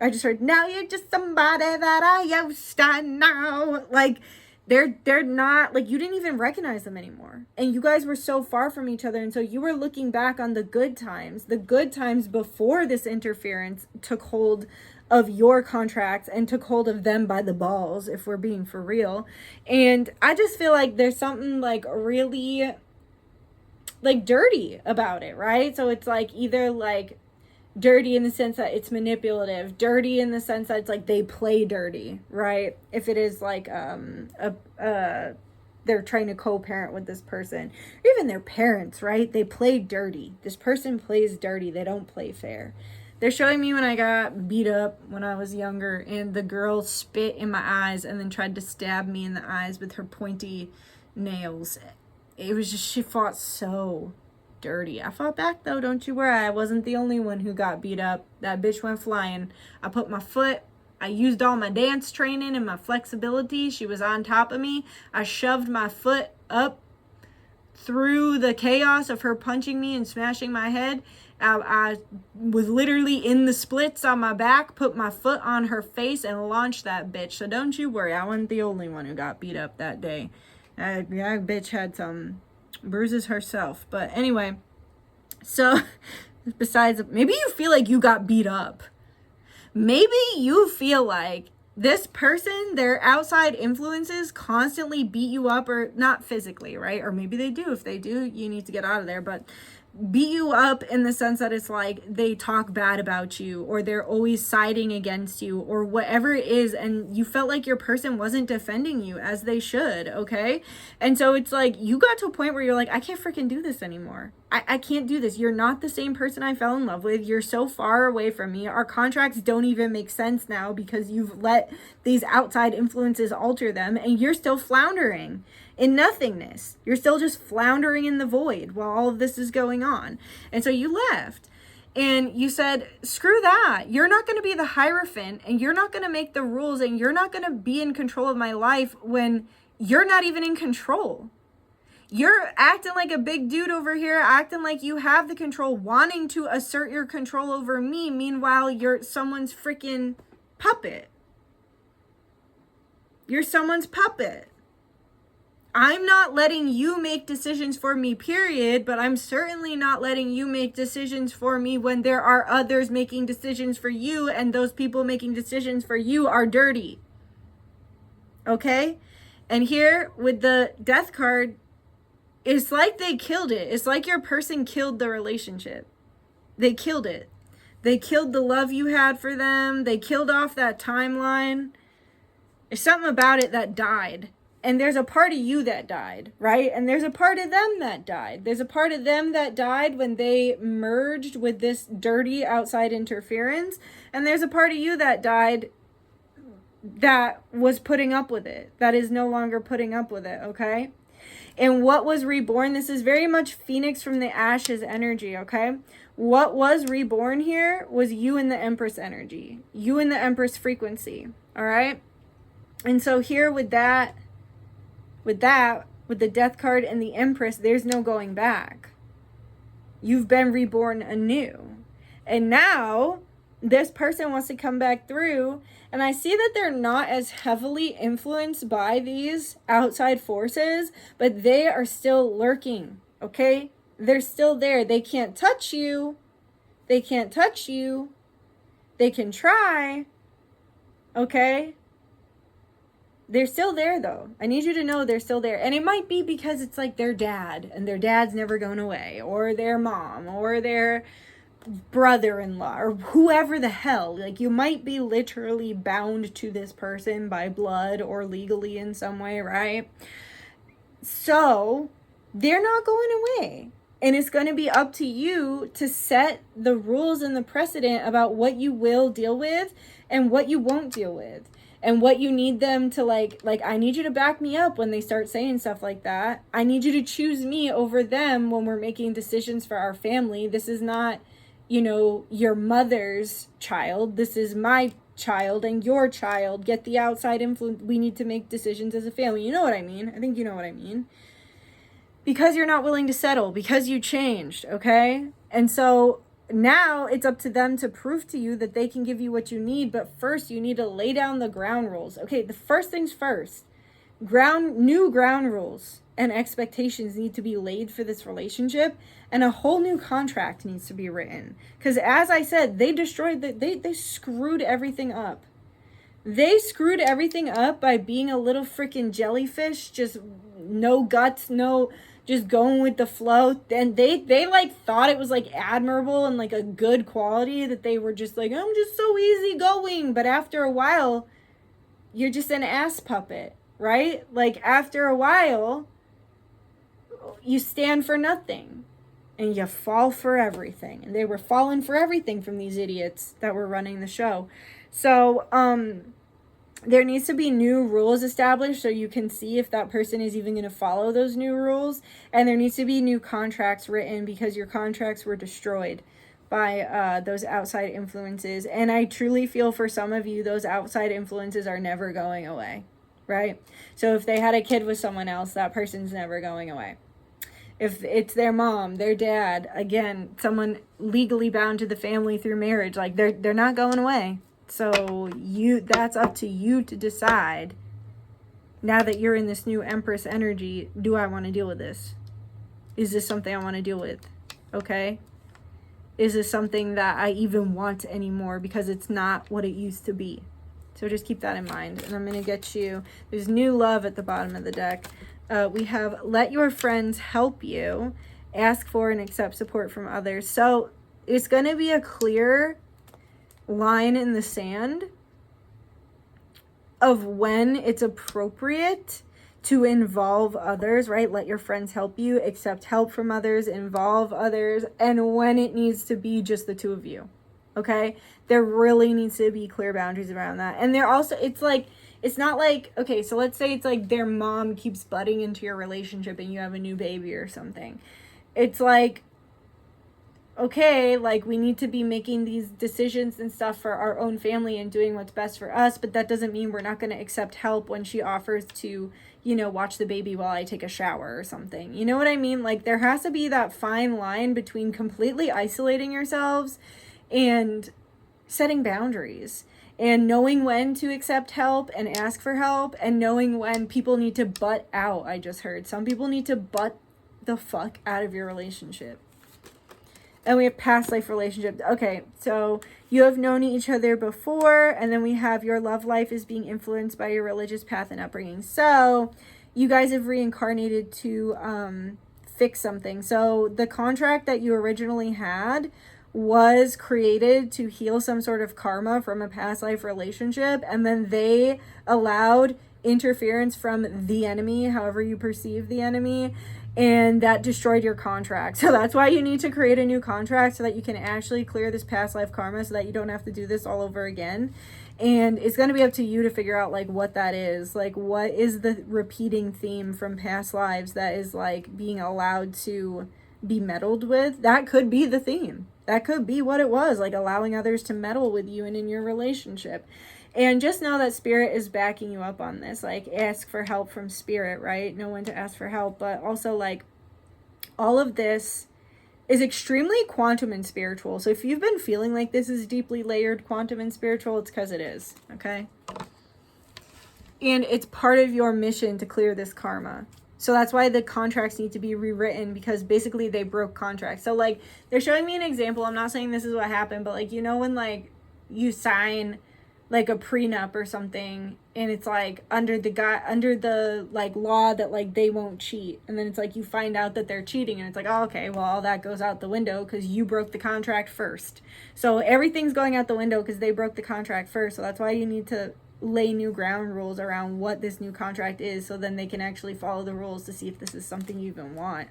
I just heard, now you're just somebody that I used to know. Like, they're not, like, you didn't even recognize them anymore. And you guys were so far from each other. And so you were looking back on the good times before this interference took hold of your contracts and took hold of them by the balls, if we're being for real. And I just feel like there's something like really like dirty about it, right? So it's like either like dirty in the sense that it's manipulative, dirty in the sense that it's like they play dirty, right? If it is like they're trying to co-parent with this person, or even their parents, right? They play dirty. This person plays dirty. They don't play fair. They're showing me when I got beat up when I was younger and the girl spit in my eyes and then tried to stab me in the eyes with her pointy nails. It was just, she fought so dirty. I fought back though, don't you worry. I wasn't the only one who got beat up. That bitch went flying. I used all my dance training and my flexibility. She was on top of me. I shoved my foot up through the chaos of her punching me and smashing my head. I was literally in the splits on my back, put my foot on her face and launched that bitch. So don't you worry, I wasn't the only one who got beat up that day. That bitch had some bruises herself. But anyway, so besides, maybe you feel like you got beat up. Maybe you feel like this person, their outside influences constantly beat you up, or not physically, right? Or maybe they do. If they do, you need to get out of there. But beat you up in the sense that it's like they talk bad about you, or they're always siding against you, or whatever it is, and you felt like your person wasn't defending you as they should, okay? And so it's like you got to a point where you're like, I can't freaking do this anymore. I can't do this. You're not the same person I fell in love with. You're so far away from me. Our contracts don't even make sense now because you've let these outside influences alter them, and you're still floundering in nothingness. You're still just floundering in the void while all of this is going on. And so you left and you said, screw that. You're not going to be the Hierophant, and you're not going to make the rules, and you're not going to be in control of my life when you're not even in control. You're acting like a big dude over here, acting like you have the control, wanting to assert your control over me. Meanwhile, you're someone's freaking puppet. You're someone's puppet. I'm not letting you make decisions for me, period, but I'm certainly not letting you make decisions for me when there are others making decisions for you, and those people making decisions for you are dirty. Okay? And here with the death card, it's like they killed it. It's like your person killed the relationship. They killed it. They killed the love you had for them. They killed off that timeline. There's something about it that died. And there's a part of you that died, right? And there's a part of them that died. There's a part of them that died when they merged with this dirty outside interference. And there's a part of you that died that was putting up with it, that is no longer putting up with it, okay? And what was reborn, this is very much Phoenix from the ashes energy, okay? What was reborn here was you and the Empress energy, you and the Empress frequency, all right? And so here with the death card and the Empress, there's no going back. You've been reborn anew. And now this person wants to come back through, and I see that they're not as heavily influenced by these outside forces, but they are still lurking, okay? They're still there. They can't touch you. They can't touch you. They can try, okay? They're still there, though. I need you to know they're still there. And it might be because it's like their dad, and their dad's never going away, or their mom, or their brother-in-law, or whoever the hell. Like, you might be literally bound to this person by blood or legally in some way, right? So they're not going away. And it's going to be up to you to set the rules and the precedent about what you will deal with and what you won't deal with. And what you need them to like, I need you to back me up when they start saying stuff like that. I need you to choose me over them when we're making decisions for our family. This is not, your mother's child. This is my child and your child. Get the outside influence. We need to make decisions as a family. You know what I mean? I think you know what I mean. Because you're not willing to settle. Because you changed, okay? And so now it's up to them to prove to you that they can give you what you need. But first, you need to lay down the ground rules. Okay, the first things first. New ground rules and expectations need to be laid for this relationship, and a whole new contract needs to be written. Because as I said, they destroyed they screwed everything up. They screwed everything up by being a little freaking jellyfish, just no guts, just going with the flow. And they like thought it was like admirable and like a good quality, that they were just like, I'm just so easy going. But after a while, you're just an ass puppet, right? Like, after a while, you stand for nothing and you fall for everything. And they were falling for everything from these idiots that were running the show. So there needs to be new rules established so you can see if that person is even going to follow those new rules. And there needs to be new contracts written, because your contracts were destroyed by those outside influences. And I truly feel for some of you, those outside influences are never going away, right? So if they had a kid with someone else, that person's never going away. If it's their mom, their dad, again, someone legally bound to the family through marriage, like they're not going away. So that's up to you to decide, now that you're in this new Empress energy, do I want to deal with this? Is this something I want to deal with? Okay? Is this something that I even want anymore? Because it's not what it used to be. So just keep that in mind. And I'm going to get you, there's new love at the bottom of the deck. We have let your friends help you, ask for and accept support from others. So it's going to be a clear line in the sand of when it's appropriate to involve others, right? Let your friends help you, accept help from others, involve others, and when it needs to be just the two of you, okay? There really needs to be clear boundaries around that. And there also, it's not like, okay, so let's say it's like their mom keeps butting into your relationship and you have a new baby or something. It's like, okay, like we need to be making these decisions and stuff for our own family and doing what's best for us, but that doesn't mean we're not going to accept help when she offers to, watch the baby while I take a shower or something. You know what I mean? Like, there has to be that fine line between completely isolating yourselves and setting boundaries. and knowing when to accept help and ask for help, and knowing when people need to butt out. I just heard some people need to butt the fuck out of your relationship. And we have past life relationship. Okay, so you have known each other before, and then we have your love life is being influenced by your religious path and upbringing. So you guys have reincarnated to fix something. So the contract that you originally had was created to heal some sort of karma from a past life relationship, and then they allowed interference from the enemy, however you perceive the enemy, and that destroyed your contract. So that's why you need to create a new contract, so that you can actually clear this past life karma, so that you don't have to do this all over again. And it's going to be up to you to figure out like what that is, like what is the repeating theme from past lives that is like being allowed to be meddled with. That could be the theme. That could be what it was, like allowing others to meddle with you and in your relationship. And just know that spirit is backing you up on this. Like, ask for help from spirit, right? Know when to ask for help. But also, like, all of this is extremely quantum and spiritual. So if you've been feeling like this is deeply layered quantum and spiritual, it's because it is, okay? And it's part of your mission to clear this karma. So that's why the contracts need to be rewritten, because basically they broke contracts. So like, they're showing me an example. I'm not saying this is what happened, but like, you know, when like you sign like a prenup or something, and it's like under the like law that like they won't cheat, and then it's like you find out that they're cheating, and it's like, oh, okay, well, all that goes out the window because you broke the contract first. So everything's going out the window because they broke the contract first. So that's why you need to lay new ground rules around what this new contract is, so then they can actually follow the rules to see if this is something you even want.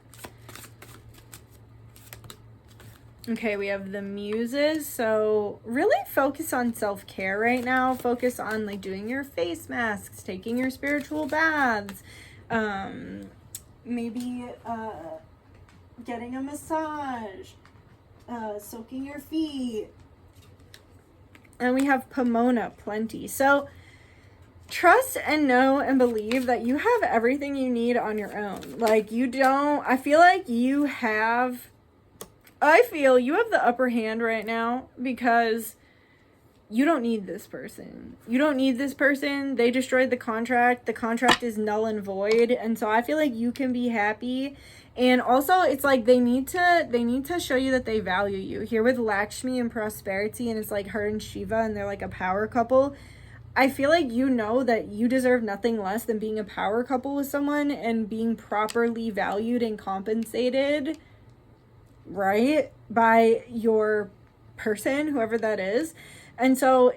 Okay, we have the muses. So really focus on self-care right now. Focus on like doing your face masks, taking your spiritual baths, maybe getting a massage, soaking your feet. And we have Pomona, plenty. So trust and know and believe that you have everything you need on your own. Like, you don't, I feel you have the upper hand right now, because you don't need this person. You don't need this person. They destroyed the contract. The contract is null and void. And so I feel like you can be happy. And also, it's like they need to show you that they value you. Here with Lakshmi and prosperity, and it's like her and Shiva, and they're like a power couple. I feel like you know that you deserve nothing less than being a power couple with someone and being properly valued and compensated, right, by your person, whoever that is. And so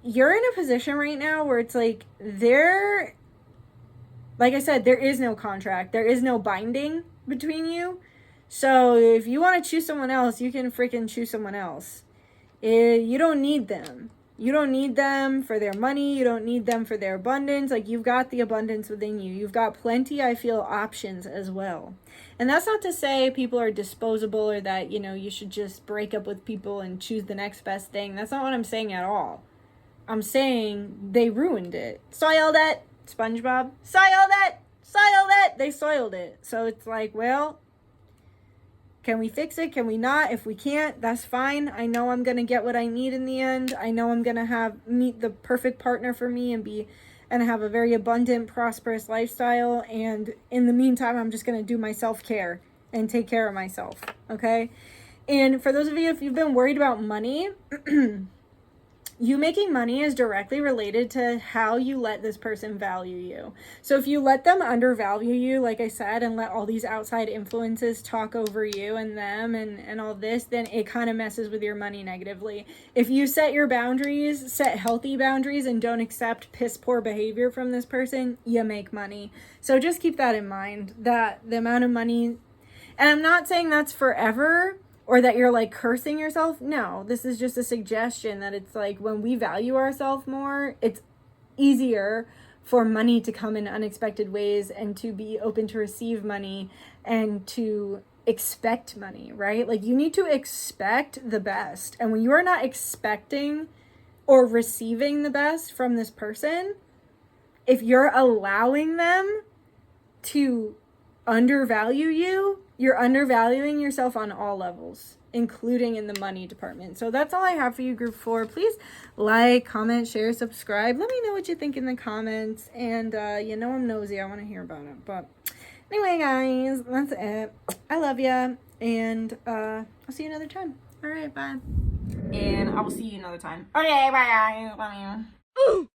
you're in a position right now where it's like like I said, there is no contract. There is no binding between you. So if you want to choose someone else, you can freaking choose someone else. You don't need them. You don't need them for their money. You don't need them for their abundance. Like, you've got the abundance within you. You've got plenty, I feel, options as well. And that's not to say people are disposable, or that, you know, you should just break up with people and choose the next best thing. That's not what I'm saying at all. I'm saying they ruined it. Soiled it. SpongeBob. Soiled it. Soiled it. They soiled it. So it's like, well, can we fix it? Can we not? If we can't, that's fine. I know I'm going to get what I need in the end. I know I'm going to meet the perfect partner for me and have a very abundant, prosperous lifestyle. And in the meantime, I'm just going to do my self-care and take care of myself. Okay? And for those of you, if you've been worried about money, you making money is directly related to how you let this person value you. So if you let them undervalue you, like I said, and let all these outside influences talk over you and them and all this, then it kind of messes with your money negatively. If you set your boundaries, set healthy boundaries, and don't accept piss poor behavior from this person, you make money. So just keep that in mind, that the amount of money, and I'm not saying that's forever, or that you're like cursing yourself. No, this is just a suggestion that it's like when we value ourselves more, it's easier for money to come in unexpected ways and to be open to receive money and to expect money, right? Like, you need to expect the best. And when you are not expecting or receiving the best from this person, if you're allowing them to undervalue you, you're undervaluing yourself on all levels. including in the money department. So that's all I have for you, group 4. Please like, comment, share, subscribe. Let me know what you think in the comments. And you know I'm nosy. I want to hear about it. But anyway, guys, that's it. I love ya. And I'll see you another time. All right, bye. And I will see you another time. Okay, bye, guys. Bye.